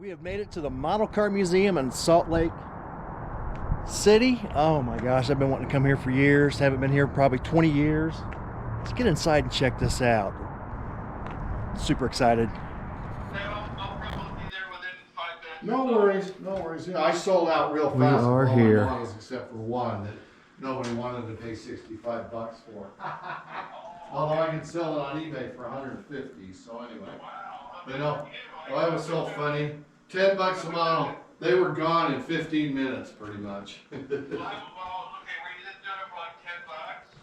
We have made it to the Model Car Museum in Salt Lake City. Oh my gosh, I've been wanting to come here for years. Haven't been here probably 20 years. Let's get inside and check this out. Super excited. I'll probably be there within 5 minutes. No worries, no worries. Yeah, I sold out real fast. We are with all here. my models except for one that nobody wanted to pay $65 for. Although I can sell it on eBay for 150. So anyway, you know, well, that was so funny. $10 a model. They were gone in 15 minutes, pretty much.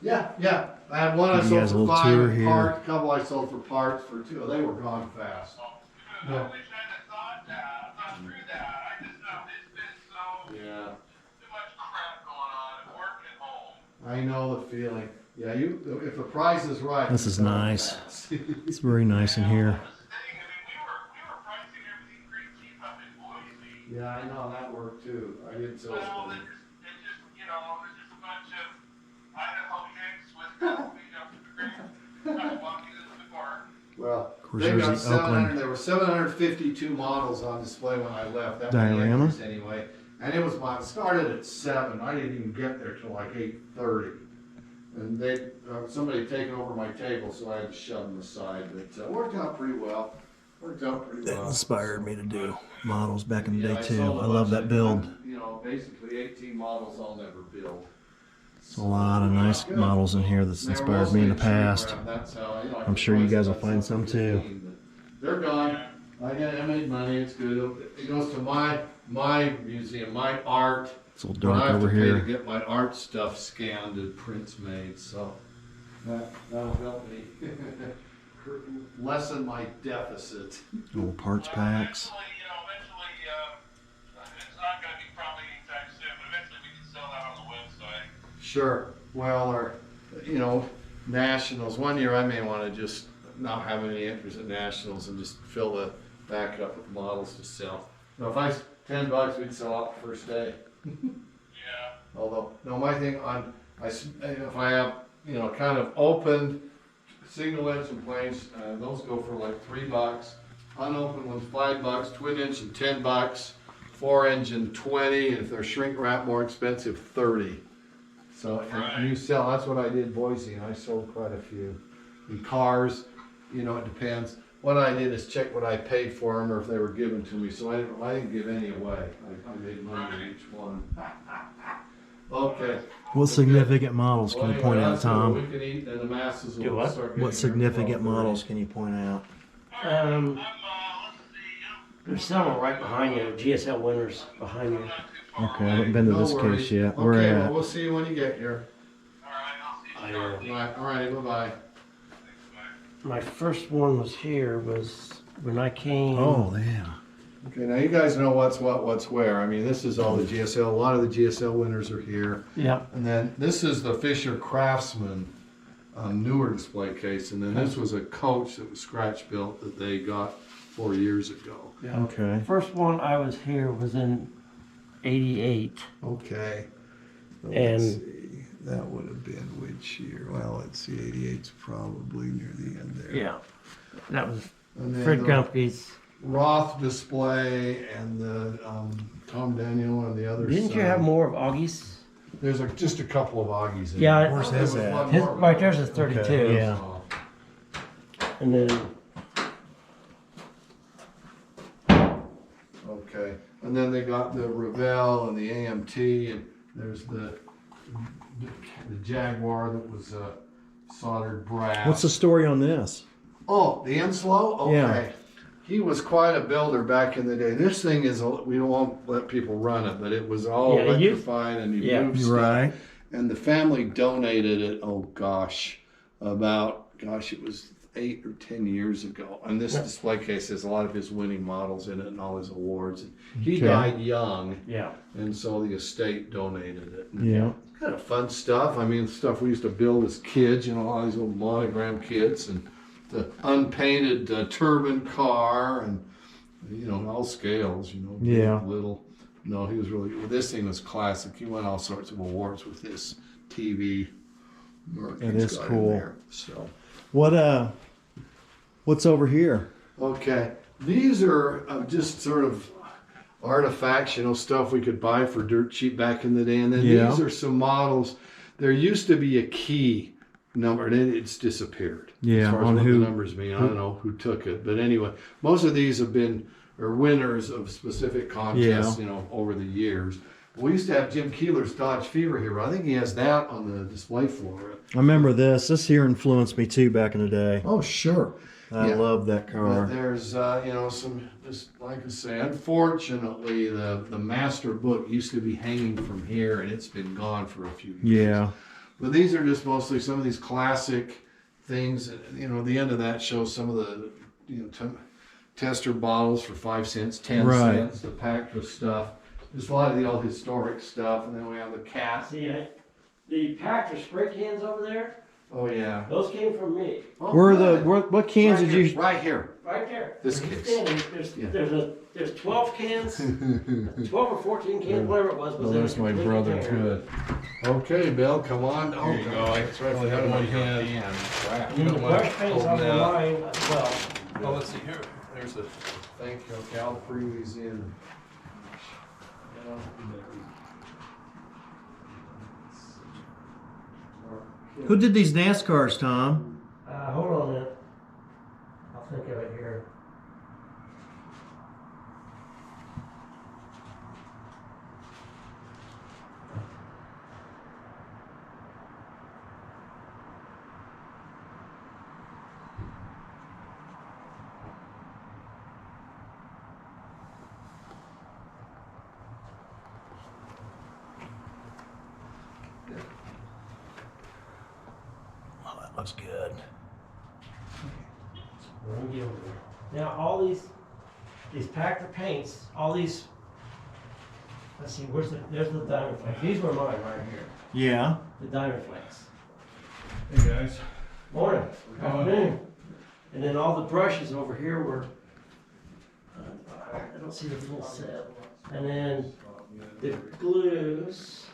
Yeah, yeah. I had one I Give you guys sold a for little tour $5 here. parts, a couple I sold for parts for $2. They were gone fast. I wish I'd have thought through that. I just know it's been so Yeah. too much crap going on at work and home. I know the feeling. Yeah, if the price is right. This is you sell it nice. fast. It's very nice in here. That's the thing. I mean, we were pricing everything pretty cheap up in Boise. Yeah, I know that worked too. I didn't sell Well, it. it's just, you know, there's just a bunch of Idaho chicks with feet up to the ground, walking into the bar. Well, course, they there's got the Oakland. 700. There were 752 models on display when I left. That was the Diorama. entries anyway. And it was it started at 7. I didn't even get there till like 8:30. And they somebody had taken over my table, so I had to shove them aside. But it worked out pretty well. Worked out pretty That well. inspired me to do models back in the Yeah, day I too. sold a I love bunch that build. You know, basically 18 models I'll never build. There's a lot of nice Good. models in here that's They were inspired me in the mostly tree past. grab. That's how, you know, I I'm sure you could guys will price find it some at too. 15, but they're gone. I made money. It's good. It goes to my museum, my art. It's a little I dark have over to pay to here. get my art stuff scanned and prints made, so that'll help me lessen my deficit. Little parts packs. Eventually, it's not going to be probably anytime soon, but eventually we can sell that on the website. Sure. Well, or you know, nationals. One year I may want to just not have any interest in nationals and just fill the back up with models to sell. Now, if I $10, we'd sell out the first day. Yeah. Although, no, my thing on if I have kind of opened single engine planes, those go for like $3. Unopened ones $5. Twin engine $10. 4-engine 20, and if they're shrink wrap more expensive 30. So and you sell. That's what I did in Boise, and I sold quite a few. In cars, it depends. What I did is check what I paid for them or if they were given to me. So I didn't give any away. I made money on each one. Okay. What significant models Well, can you anyway, point out, that's what Tom? we can eat, and the masses Do will what? start getting What here significant 12:30. models can you point out? Let's see. There's several right behind you, GSL winners behind you. Okay, I haven't been to No this worries. case yet. Okay, Where well, at? we'll see you when you get here. All right, I'll see I, you shortly. All right, bye-bye. My first one was here was when I came. Oh, yeah. Okay, now you guys know what's what, what's where. I mean, this is all the GSL. A lot of the GSL winners are here. Yeah. And then this is the Fisher Craftsman newer display case. And then this was a coach that was scratch built that they got 4 years ago. Yeah. Okay. First one I was here was in '88. Okay. So And- let's see. That would have been which year? Well, let's see. 88's probably near the end there. Yeah. That was And then Fred the Gumpke's. Roth display and the Tom Daniel and the other Didn't you have more of Augie's? There's just a couple of Augies in Yeah, there. Where's There his was at? one His, more, right there's a 32. Okay, yeah. And then Okay, and then they got the Revell and the AMT, and there's the Jaguar that was soldered brass. What's the story on this? Oh, the Islow? Okay. Yeah. He was quite a builder back in the day. This thing is, we won't let people run it, but it was all Yeah, you- electrified and he yeah. moved stuff. Right. And the family donated it, it was 8 or 10 years ago. And this display case has a lot of his winning models in it and all his awards. He Okay. died young, yeah. and so the estate donated it. Yeah. Kind of fun stuff. I mean, stuff we used to build as kids, all these little monogram kits and the unpainted turbine car and, all scales, big, Yeah. little. No, he was really, this thing was classic. He won all sorts of awards with this TV. It is got in cool. there, so. What's over here? Okay. These are just sort of artifacts, stuff we could buy for dirt cheap back in the day. And then Yeah. these are some models. There used to be a key number, and it's disappeared. Yeah, As far as on what who- the numbers mean, I don't know who took it. But anyway, most of these have been winners of specific contests, over the years. We used to have Jim Keeler's Dodge Fever here. I think he has that on the display floor. I remember this. This here influenced me too back in the day. Oh, sure. I Yeah. love that car. There's, some, just like I say, unfortunately, the master book used to be hanging from here, and it's been gone for a few years. Yeah. But these are just mostly some of these classic things. The end of that shows some of the, tester bottles for 5 cents, 10 Right. cents, the packed with stuff. Just a lot of the old historic stuff, and then we have the cat. See, the Pactor spray cans over there, Oh yeah. those came from me. Oh, What cans right did here, you? right here? Right there. This There's case. standing- Yeah. There's 12 cans, 12 or 14 cans, whatever it was. Oh, in that's a my complete brother. container. Good. Okay, Bill, come on. Here you go. I That's right. really Forgot have about one your hand. Crap. And then the brush paints on the Open that. line as well. Oh, let's see here. There's the. Thank you. Okay, I'll bring these in. Who did these NASCARs, Tom? Hold on a minute. I'll think of it here. Oh, that looks good. Let me get over there. Now all these Pactor paints, all these. Let's see, there's the diamond flakes. These were mine right here. Yeah. The diamond flakes. Hey guys. Morning. Afternoon. And then all the brushes over here were. I don't see the full set. And then the glues.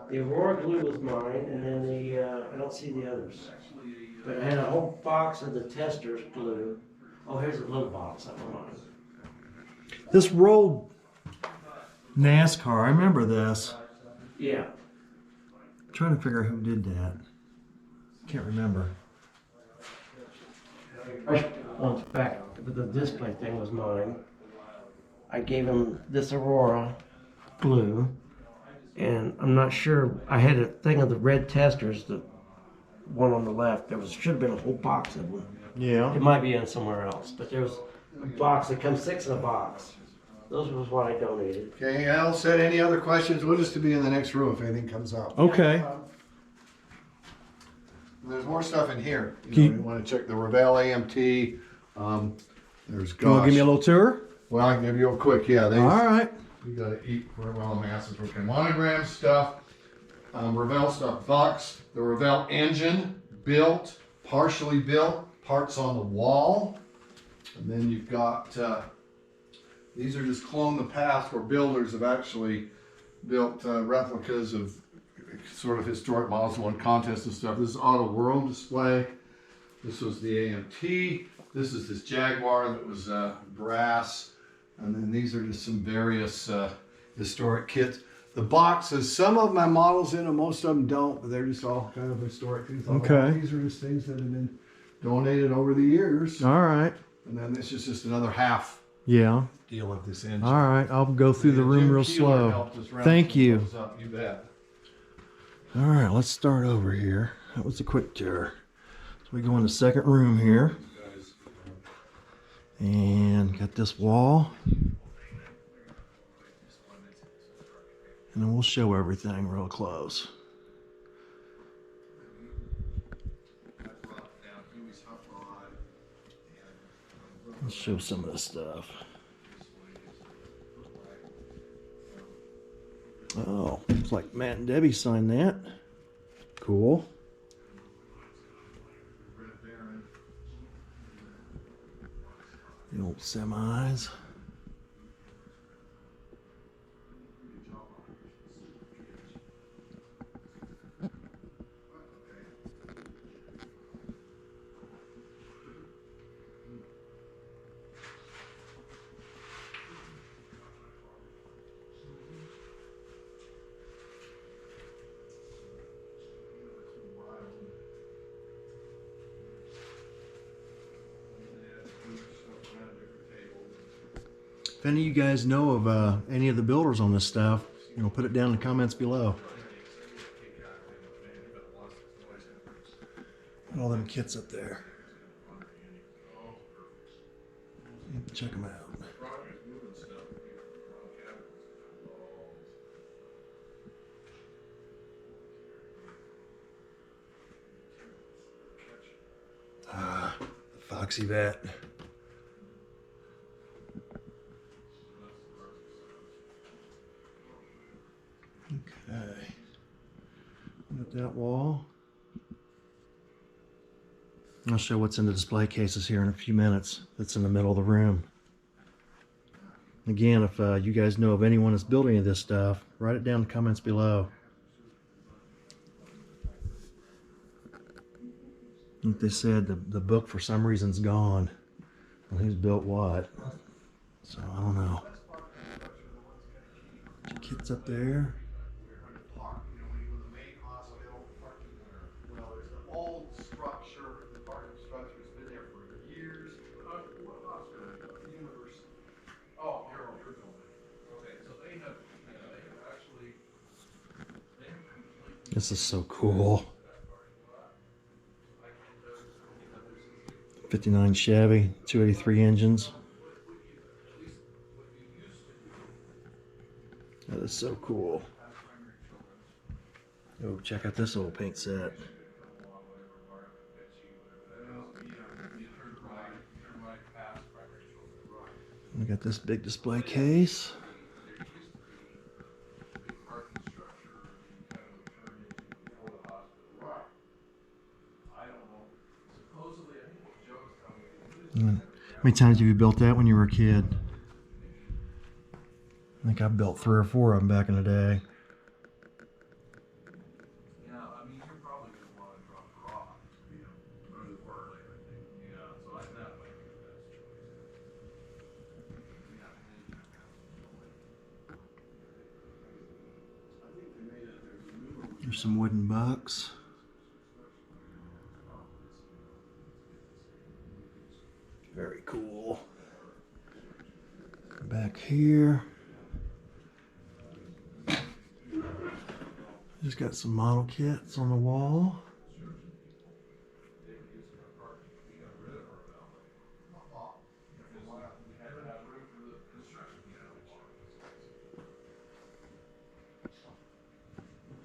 The Aurora glue was mine, and then I don't see the others. But I had a whole box of the tester's glue. Oh, here's a little box of mine. This rolled NASCAR. I remember this. Yeah. I'm trying to figure out who did that. Can't remember. On the back, the display thing was mine. I gave him this Aurora glue, and I'm not sure. I had a thing of the red testers, the one on the left. Should have been a whole box of them. Yeah. It might be in somewhere else, but there's a box that comes 6 in a box. Those was what I donated. Okay, Al said, any other questions? We'll just be in the next room if anything comes up. Okay. There's more stuff in here. Can you- You want to check the Revell AMT. There's You want to give me a little tour? Well, I can give you a quick. Yeah, All right. we gotta eat while the masses working. Monogram stuff, Revell stuff, Vox, the Revell engine, built, partially built, parts on the wall. And then you've got, these are just clone the past where builders have actually built replicas of sort of historic models, won contests and stuff. This is Auto World display. This was the AMT. This is this Jaguar that was brass. And then these are just some various historic kits. The boxes, some of my models in them, most of them don't, but they're just all kind of historic things. Okay. These are just things that have been donated over the years. All right. And then this is just another half Yeah. deal of this engine. All right. I'll go through the Yeah, room Jim real Keeler slow. helped us round Thank some you. of those up, you bet. All right. Let's start over here. That was a quick tour. So we go in the second room here. And got this wall. And then we'll show everything real close. Let's show some of this stuff. Oh, looks like Matt and Debbie signed that. Cool. The old semis. If any of you guys know of any of the builders on this stuff, put it down in the comments below. All them kits up there. Check them out. The Foxy Vet. Okay. At that wall. I'll show what's in the display cases here in a few minutes. That's in the middle of the room. Again, if you guys know of anyone that's building any of this stuff, write it down in the comments below. Like they said, the book for some reason's gone. Well, who's built what? So I don't know. Kits up there. This is so cool. 59 Chevy, 283 engines. That is so cool. Oh, check out this old paint set. We got this big display case. How many times have you built that when you were a kid? I think I built 3 or 4 of them back in the day. There's some wooden bucks. Very cool. Back here, just got some model kits on the wall.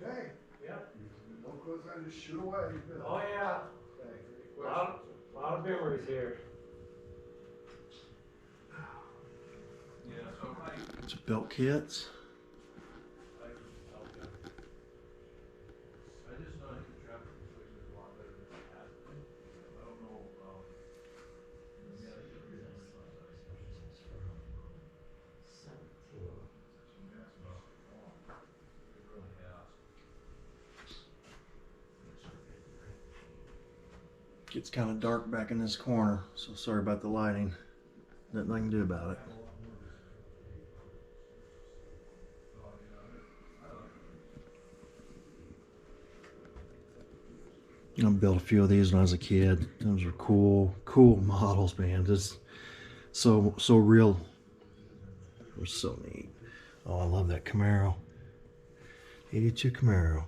Okay. Yep. No question, just shoot away. Oh yeah. A lot of memories here. Some belt kits. Gets kind of dark back in this corner, so sorry about the lighting. Nothing I can do about it. I built a few of these when I was a kid. Those were cool models, man. Just so real. They were so neat. Oh, I love that Camaro. 82 Camaro.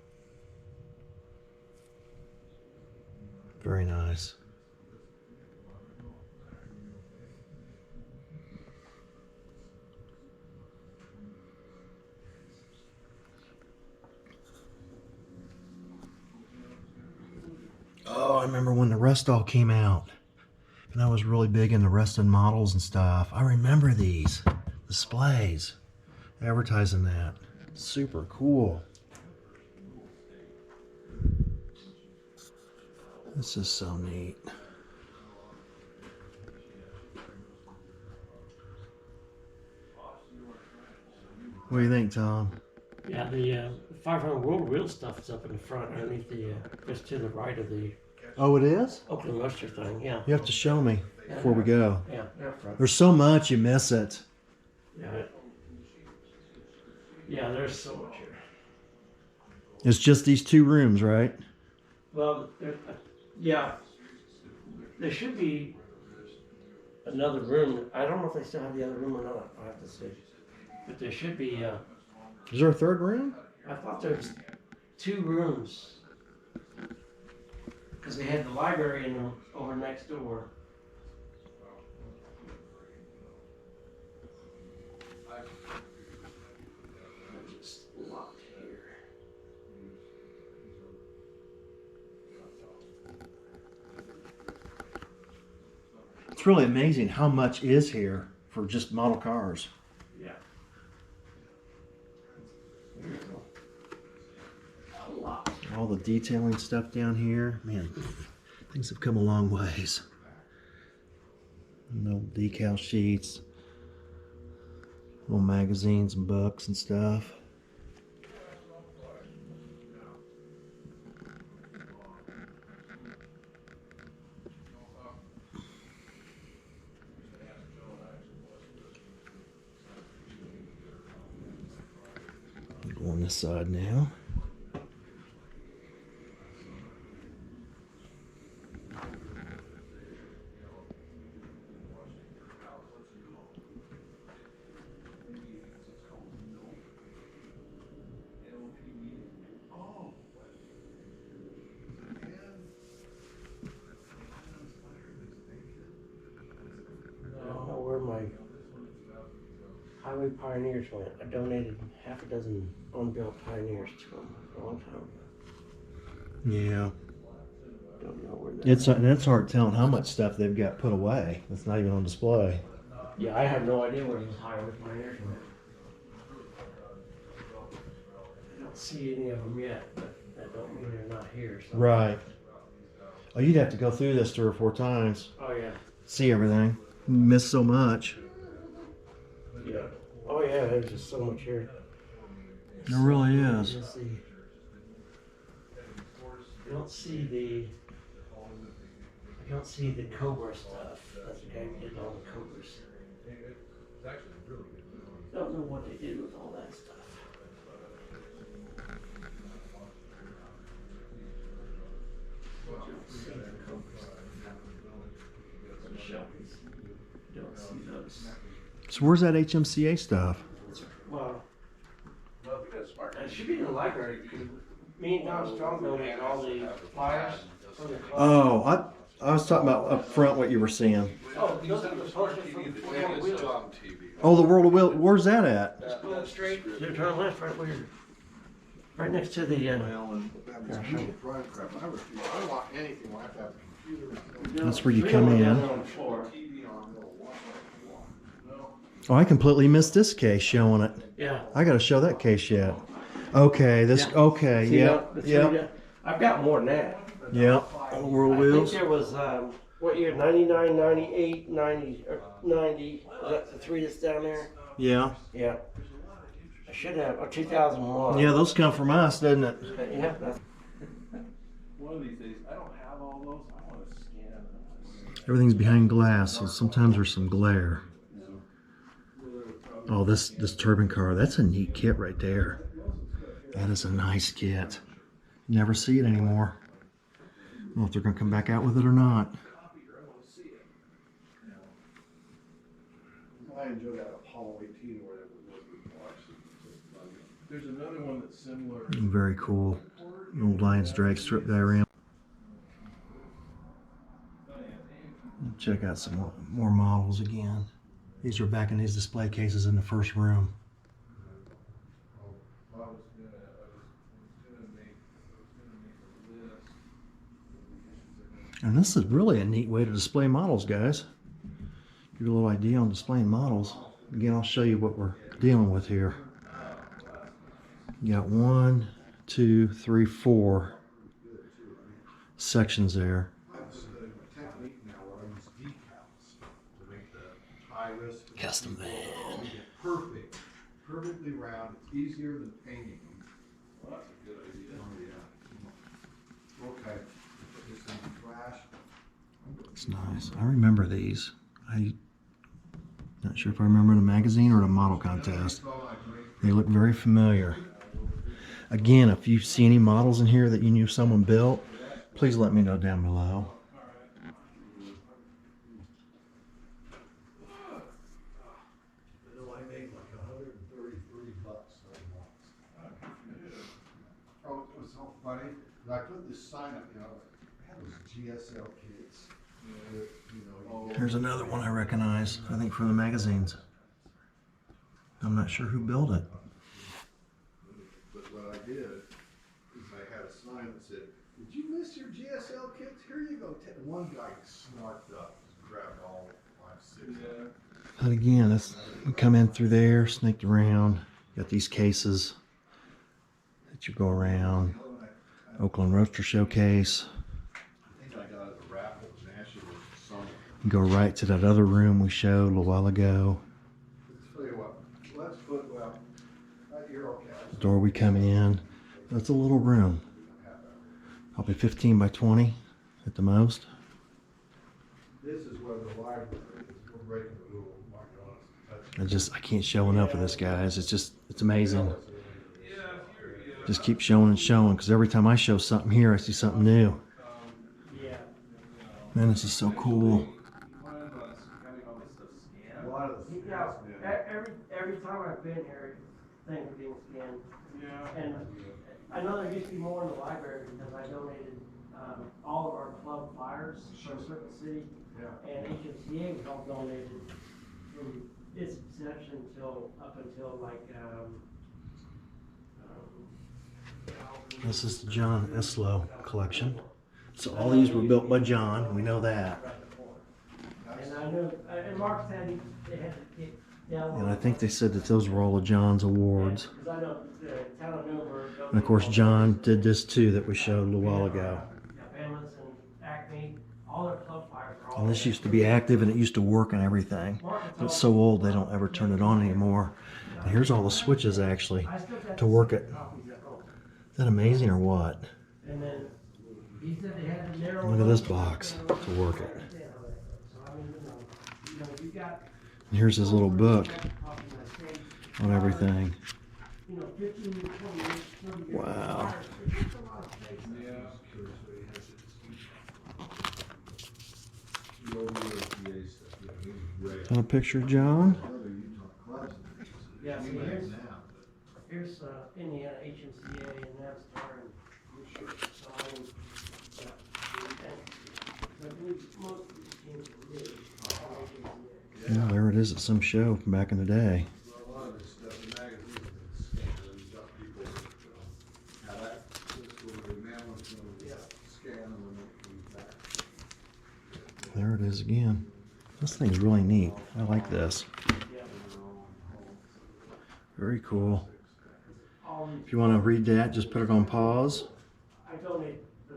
Very nice. Oh, I remember when the Rustall came out. And I was really big into Rustin models and stuff. I remember these displays advertising that. Super cool. This is so neat. What do you think, Tom? Yeah, the 500 World Wheel stuff is up in the front underneath the, just to the right of the Oh, it is? Oakland Luster thing, yeah. You have to show me before we go. Yeah, front. There's so much, you miss it. Yeah, there's so much here. It's just these 2 rooms, right? Well, yeah, there should be another room. I don't know if they still have the other room or not. I'll have to see. But there should be, Is there a third room? I thought there was 2 rooms. Because they had the library in the, over next door. Just locked here. It's really amazing how much is here for just model cars. Yeah. Beautiful. A lot. All the detailing stuff down here, man, things have come a long ways. No decal sheets, little magazines and books and stuff. Go on this side now. I don't know where my Highway Pioneers went. I donated half a dozen unbuilt Pioneers to them a long time ago. Yeah, Don't know where they're it's hard telling how much stuff they've got put away that's not even on display. Yeah, I have no idea where those Highway Pioneers went. I don't see any of them yet, but that don't mean they're not here. So. Right. Oh, you'd have to go through this 3 or 4 times, Oh yeah. see everything. You miss so much. Yeah. Oh yeah, there's just so much here. There really is. Let's see. I don't see the. I don't see the Cobra stuff. That's the guy who did all the Cobras. Don't know what they did with all that stuff. Don't see the Cobras. The Shelby's. Don't see those. So where's that HMCA stuff? Well, it should be in the library. Me and Don Strong donated all the flyers from the club. Oh, I was talking about up front what you were seeing. Oh, those are the posters from the World of Wheels. Oh, the World of Wheel. Where's that at? Just go straight. You turn left, right where you're. Right next to the. I want anything like that. That's where you come in. On the floor. Oh, I completely missed this case showing it. Yeah. I got to show that case yet. Okay, this. Yeah. Okay, See, yeah, the three yeah, down- I've got more than that. yeah. World I think Wheels. there was, what year? 99, 98, 90, or 90. Is that the 3 that's down there? Yeah, Yeah. I should have. Oh, 2001. yeah. Those come from us, doesn't it? Yeah. That's, One of these days, I don't have all those, I wanna scan. Everything's behind glass, so sometimes there's some glare. Oh, this turbine car. That's a neat kit right there. That is a nice kit. You never see it anymore. I don't know if they're going to come back out with it or not. I enjoy that Apollo 18 or whatever it was we watched. There's another one that's similar. Very cool. Old Lions drag strip diagram. Check out some more models again. These are back in these display cases in the first room. And this is really a neat way to display models, guys. Give you a little idea on displaying models. Again, I'll show you what we're dealing with here. You got 1, 2, 3, 4 sections there. Technique now where I use decals to make the high risk. Custom van. Perfect. Perfectly round. It's easier than painting them. Well, that's a good idea. Oh, yeah. Okay. Put this in the trash. It's nice. I remember these. I'm not sure if I remember in a magazine or at a model contest. They look very familiar. Again, if you see any models in here that you knew someone built, please let me know down below. GSL kits. You know, Here's another one I recognize, I think from the magazines. I'm not sure who built it. But what I did is I had a sign that said, "Did you miss your GSL kits? Here you go." One guy snarked up, grabbed all 5, 6. But again, we come in through there, snaked around. Got these cases that you go around. Oakland Roaster Showcase. I think I got it a raffle. It was actually summer. You go right to that other room we showed a little while ago. Let's tell you what. Let's put that Euro cast. Door we come in. That's a little room. Probably 15 by 20 at the most. This is where the library is. We're breaking the rule. My God. I can't show enough of this, guys. It's amazing. Just keep showing and showing, because every time I show something here, I see something new. Man, this is so cool. A lot of the Yeah, every time I've been here, things are being scanned. Yeah. And I know there used to be more in the library because I donated all of our club flyers from a certain city. Yeah. And HMCA was all donated from its inception up until like This is the John Islow collection. So all these were built by John. We know that. And I knew, and Mark said they had to get down. And I think they said that those were all of John's awards. Because I know the town of Newburgh. And of course, John did this too that we showed a little while ago. Bama's and Acme, all their club fires are all. And this used to be active and it used to work and everything. But it's so old they don't ever turn it on anymore. And here's all the switches actually to work it. Is that amazing or what? And then he said they had to narrow. Look at this box to work it. And here's his little book on everything. Wow. Is that a picture of John? Yeah, see, here's Indiana HMCA and NAVSTAR and so I mean, I believe most of these teams are really HMCA. Yeah, there it is at some show from back in the day. A lot of this stuff, the magazines have been scanned, and you've got people that, now that, this will be mammoth, scan them and they come back. There it is again. This thing's really neat. I like this. Very cool. If you want to read that, just put it on pause. I donate the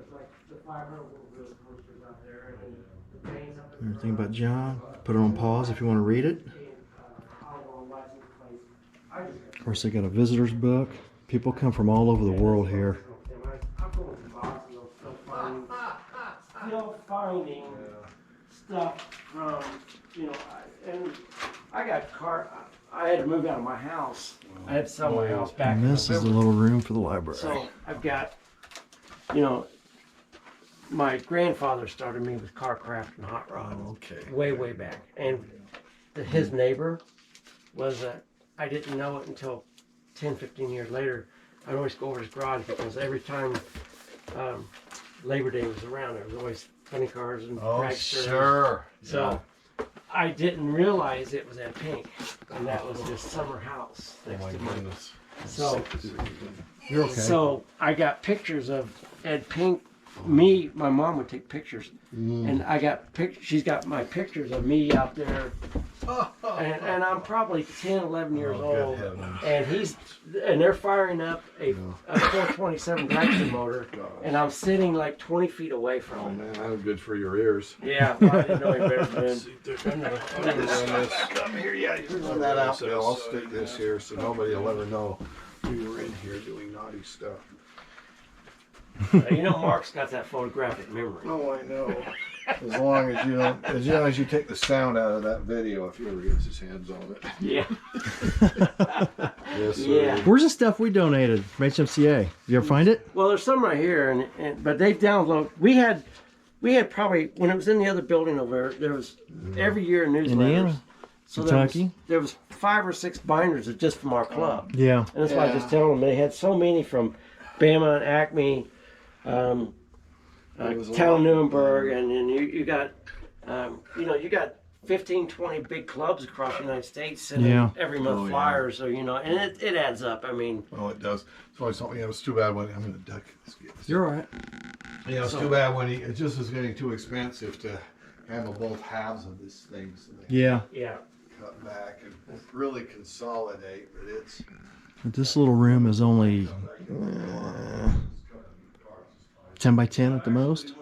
500 little posters out there and the paints up there. Everything about John. Put it on pause if you want to read it. Of course, they got a visitor's book. People come from all over the world here. I'm going to boxes, still finding stuff from, and I got I had to move out of my house. I had to sell my house back. And this is the little room for the library. So I've got, my grandfather started me with Carcraft and Hot Rod. Okay. Way back. And his neighbor was I didn't know it until 10, 15 years later. I'd always go over his garage because every time Labor Day was around, there was always funny cars and dragsters. Sure. So I didn't realize it was Ed Pink, and that was his summer house next to mine. So, You're okay. so I got pictures of Ed Pink. My mom would take pictures, and I got she's got my pictures of me out there, and I'm probably 10, 11 years old, and they're firing up a 427 dragster motor, and I'm sitting like 20 feet away from Oh it. man, that was good for your ears. Yeah, well, I didn't know any better than. Come here, yeah. You run that out, Bill. I'll stick this here so nobody will ever know we were in here doing naughty stuff. Mark's got that photographic memory. Oh, I know. As long as you don't, as long as you take the sound out of that video, if he ever gets his hands on it. Yeah. Yes, sir. Yeah. Where's the stuff we donated from HMCA? Did you ever find it? Well, there's some right here, but they download. We had probably when it was in the other building over there was every year newsletters. Indiana? So Kentucky? there was 5 or 6 binders of just from our club. Yeah. And that's why I just tell them they had so many from Bama and Acme, It was a Town lot. Nuremberg, and then you got, you got 15, 20 big clubs across the United States sending Yeah. every month Oh, yeah. flyers. So and it adds up. I mean, Well, it does. So it's something. It was too bad when I'm going to duck this. You're all right. Yeah, it's too bad when it just was getting too expensive to handle both halves of this thing. So they Yeah. yeah. cut back and really consolidate. But it's But this little room is only 10 by 10 at the most.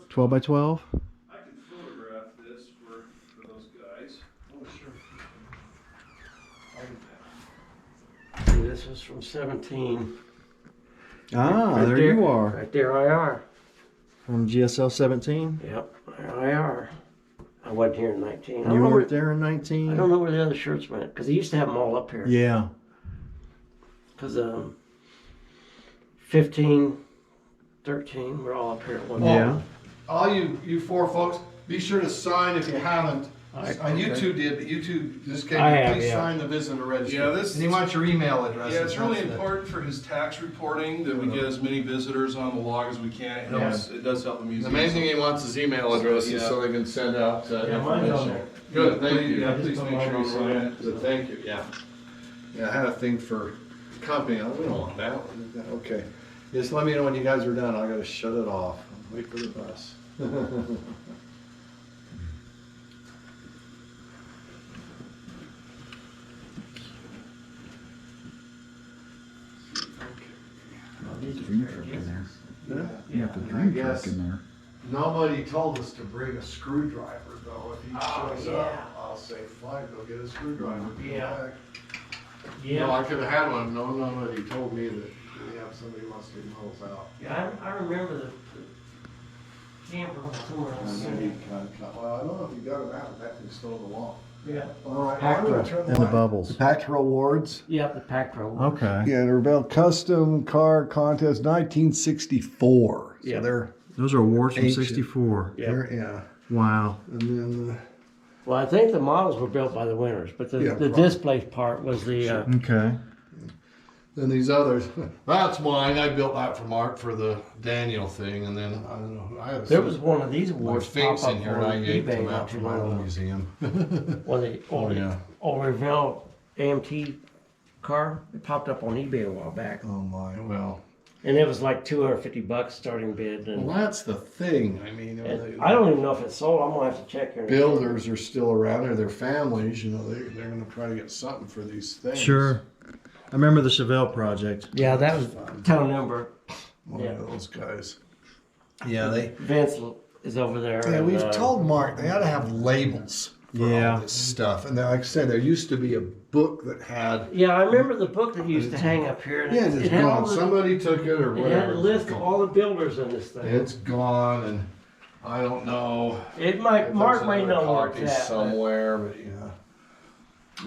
12 by 12. I can photograph this for those guys. oh sure. See, this was from 17. Ah, Right there you are. Right there I are. From GSL 17. Yep, there I are. I wasn't here in 19. I You don't know weren't where, there in 19? I don't know where the other shirts went, because he used to have them all up here. Yeah. Because 15, 13, we're all up here at one Yeah. time. All you four folks, be sure to sign if you haven't. You okay. two did, but you two just came. I have, Please yeah. sign the visitor register. Yeah, this- And he wants your email address. Yeah, it's really important for his tax reporting that we get as many visitors on the log as we can. It helps, it does help the The museum. main thing he wants is email addresses Yeah. so they can send out Yeah, mine's on information. there. Good, thank you. Yeah, please make sure you sign it. Good, thank you, yeah. Yeah, I had a thing for company, we don't want that. Okay, just let me know when you guys are done, I gotta shut it off. Wait for the bus. Dream truck in there. You have the And dream I truck guess in there. Nobody told us to bring a screwdriver though. If he Oh, shows yeah. up, I'll say, fine, go get a screwdriver. Come Yeah. back." Yeah. No, I could have had one. No, nobody told me that we have somebody who wants to get models out. Yeah, I remember the camper was somewhere And else. then he cut. Well, I don't know if you got it out. That thing's still in the wall. Yeah. All right. Pack I'm gonna Ro- turn And the light. bubbles. Pactra Awards. Yep, the pack pro. Okay. Yeah, the Rebel Custom Car Contest 1964. Yeah. So they're, Those are awards from Ancient. 64. Yeah. they're yeah. Wow. And then Well, I think the models were built by the winners, but the, Yeah, the probably. display part was the. Okay. then these others. That's mine. I built that for Mark for the Daniel thing, and then I don't know. I have There was one of these my awards Finks pop up in here, on and I yanked eBay them not out too for my long own ago. museum. One of the old, yeah. old Revell AMT car. It popped up on eBay a while back, Oh my. Well. and it was like $250 starting bid. And, Well, that's the thing. I mean, and I don't even know if it's sold. I'm gonna have to check here. builders are still around there. Their families, they're going to try to get something for these things. Sure. I remember the Chevelle project. Yeah, that was town number. One Yeah. of those guys. Yeah, they. Vince is over there. Yeah, and, we've told Mark they ought to have labels for Yeah. all this stuff. And like I said, there used to be a book that had. Yeah, I remember the book that used to hang up here. And Yeah, it it's had all gone. the- Somebody took it or It whatever. had a list of all the builders in this thing. It's gone, and I don't know. It might, if Mark there's might another know where copy it's at. but- somewhere, but yeah.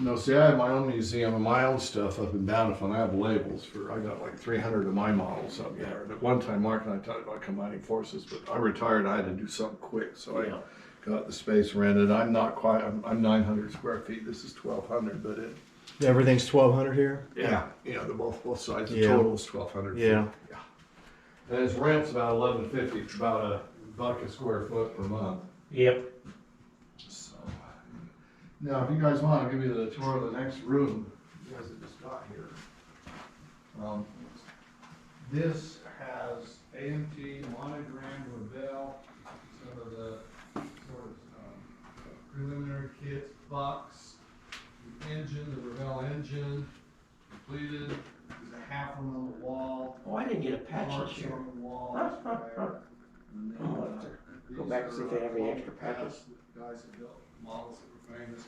No, see, I have my own museum and my own stuff up in Bountiful, and I have labels for. I got like 300 of my models up there. And at one time, Mark and I talked about combining forces, but I retired. I had to do something quick, so Yeah. I got the space rented. I'm not quite. I'm 900 square feet. This is 1,200, but it. Everything's 1,200 here? Yeah, the both sides. The Yeah. total is 1,200. Yeah. feet. Yeah. And its rent's about 11.50. It's about $1 a square foot per month. Yep. So, now, if you guys want, I'll give you the tour of the next room. You guys have just got here. This has AMT, monogram, Revell, some of the sort of preliminary kits, box, the engine, the Revell engine, completed. There's a half one on the wall. Oh, I didn't get a patch Marks this year. on the wall. there. And then, I'll have to go back and see if they have any extra patches. Guys have built models that were famous.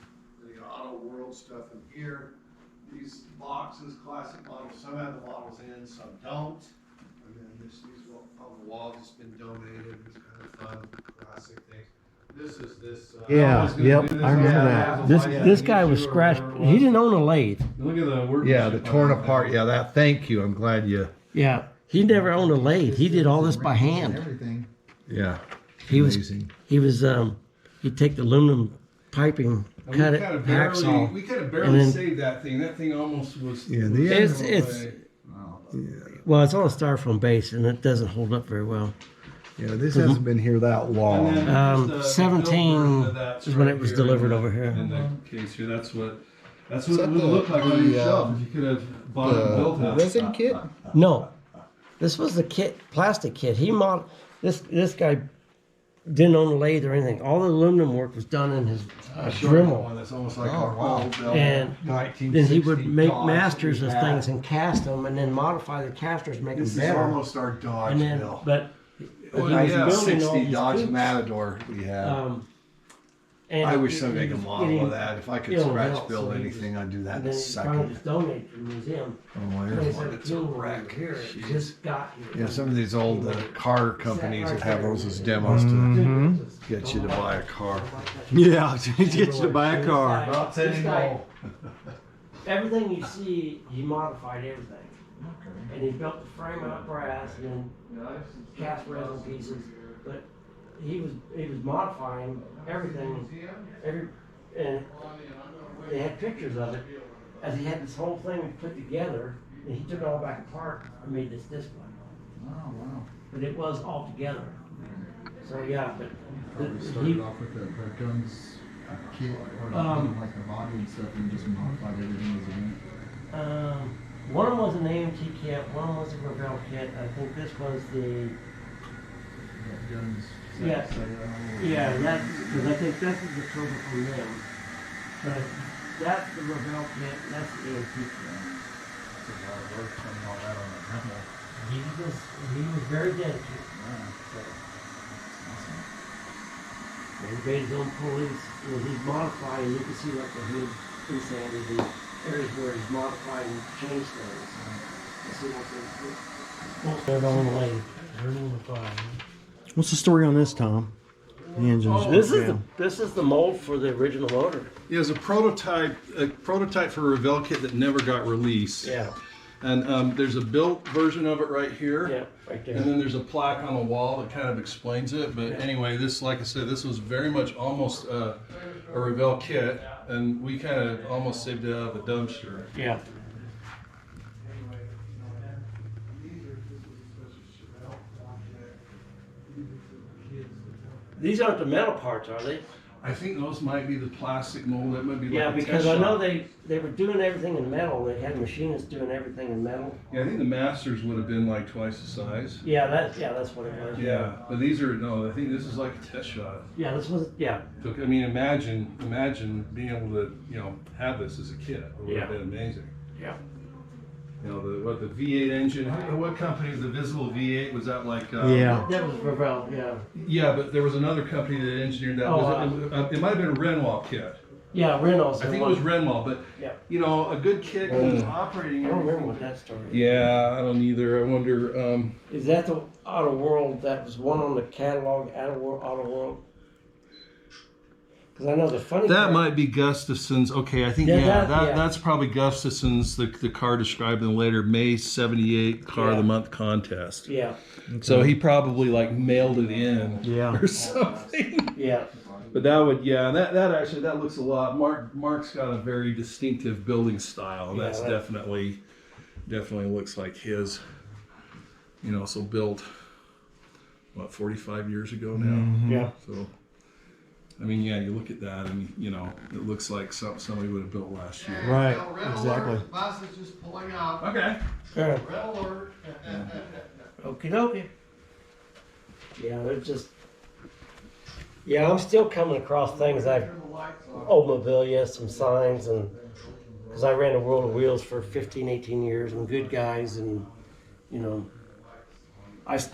They got Auto World stuff in here. These boxes, classic models, some have the models in, some don't. And then these on the wall just been donated. It's kind of fun, classic things. This is this. Yeah, I was gonna yep, do this I remember on that. Amazon. This Yeah, this guy was YouTube or scratched. whatever it He was. didn't own a lathe. Look at the work. Yeah, the torn apart. Yeah, that. Thank you. I'm glad you. Yeah, he never owned a lathe. He did all this by hand. Everything. Yeah. He was Amazing. he'd take the aluminum piping, cut it, hacksaw. We kind of and barely then- saved that thing. That thing almost was. Yeah, the was end- It's thrown it's away. Wow. well, it's on a styrofoam base and it doesn't hold up very well. Yeah, this hasn't been here that long. And then just the 17 build version of that's is when right it was here delivered in the- over here. In the case here, that's what Is it that would look like on the, your shelf if you could have bought it and built The it. resin kit? No, this was the kit, plastic kit. This guy didn't own a lathe or anything. All the aluminum work was done in his Dremel. One that's almost like Oh, a wow. old, And 1960 then he would make Dodge masters that of we had. things and cast them, and then modify the casters, make This them is better. almost our Dodge And then, bill. but Well, he was yeah. building all 60 these Dodge coupes. Matador we had. And I wish he somebody could was model getting of that. If I could ill scratch health, build so he anything, I'd do that And in a then he finally second. just donated to the museum. Oh, there's one 2017 that's a when we were wreck. here. It Jeez. just got here. Yeah, some of these old car companies that have those as demos Mm-hmm. to get you to buy a car. Yeah, to get you to buy a car. Not This guy- anymore. Everything you see, he modified everything. And he built the frame out of brass and then cast resin pieces. But he was modifying everything. And they had pictures of it as he had this whole thing put together. And he took it all back apart and made this display. Oh, wow. But it was all together. So yeah, but Probably started off with the guns kit or like the body and stuff and just modified everything as it went. One of them was an AMT kit, one was a Revell kit. I think this was the Guns. Yeah. Yeah, that's because I think this is the cover from them. But that's the Revell kit, that's the AMT kit. He was very dedicated. And he made his own pulleys. He's modifying. You can see like the hood inside of the areas where he's modifying and changed things. You see like they're on the lathe. What's the story on this, Tom? The engines. This is the mold for the original motor. It was a prototype for a Revell kit that never got released. Yeah. And there's a built version of it right here. Yeah, right there. And then there's a plaque on the wall that kind of explains it. But anyway, this, like I said, this was very much almost a Revell kit, and we kind of almost saved it out of a dumpster. Yeah. These aren't the metal parts, are they? I think those might be the plastic mold. That might be like Yeah, a because test I know shop. they were doing everything in metal. They had machinists doing everything in metal. Yeah, I think the Masters would have been like twice the size. Yeah, that's what it was. Yeah, but these are, no, I think this is like a test shot. Yeah, this was, yeah. So, I mean, imagine being able to, have this as a kit. It would have Yeah. been amazing. Yeah. The V8 engine, what company was the Visible V8? Was that like? Yeah. That was Revell, yeah. Yeah, but there was another company that engineered that. It might have been a Renoir kit. Yeah, Reynolds. I think it was Renoir, but, Yeah. a good kit was operating. I don't remember what that story is. Yeah, I don't either. I wonder, Is that the Auto World? That was one on the catalog, Auto World? Because I know the funny that part- might be Gustafson's. Okay, I think, Yeah, yeah, yeah. that's probably Gustafson's, the car described in the later May 78 Car of the Month contest. Yeah, So he probably like mailed it in Yeah. or something. yeah. But that would, that actually, that looks a lot. Mark's got a very distinctive building style, and Yeah, that's that- definitely looks like his. So built, 45 years ago now. Yeah. So, I mean, yeah, you look at that, and it looks like somebody would have built last year. Right, Red exactly. alert, bus is just pulling out. Okay. Yeah. Red alert. Okie dokie. Yeah, they're just. Yeah, I'm still coming across things old mobilia, some signs, and because I ran the World of Wheels for 15, 18 years, and good guys, and I was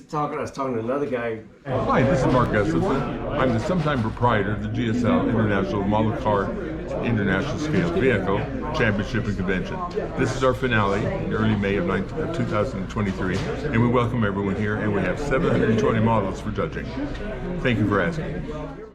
talking to another guy. Hi, this is Mark Gustafson. I'm the sometime proprietor of the GSL International Model Car International Scale Vehicle Championship and Convention. This is our finale in early May of 2023, and we welcome everyone here, and we have 720 models for judging. Thank you for asking.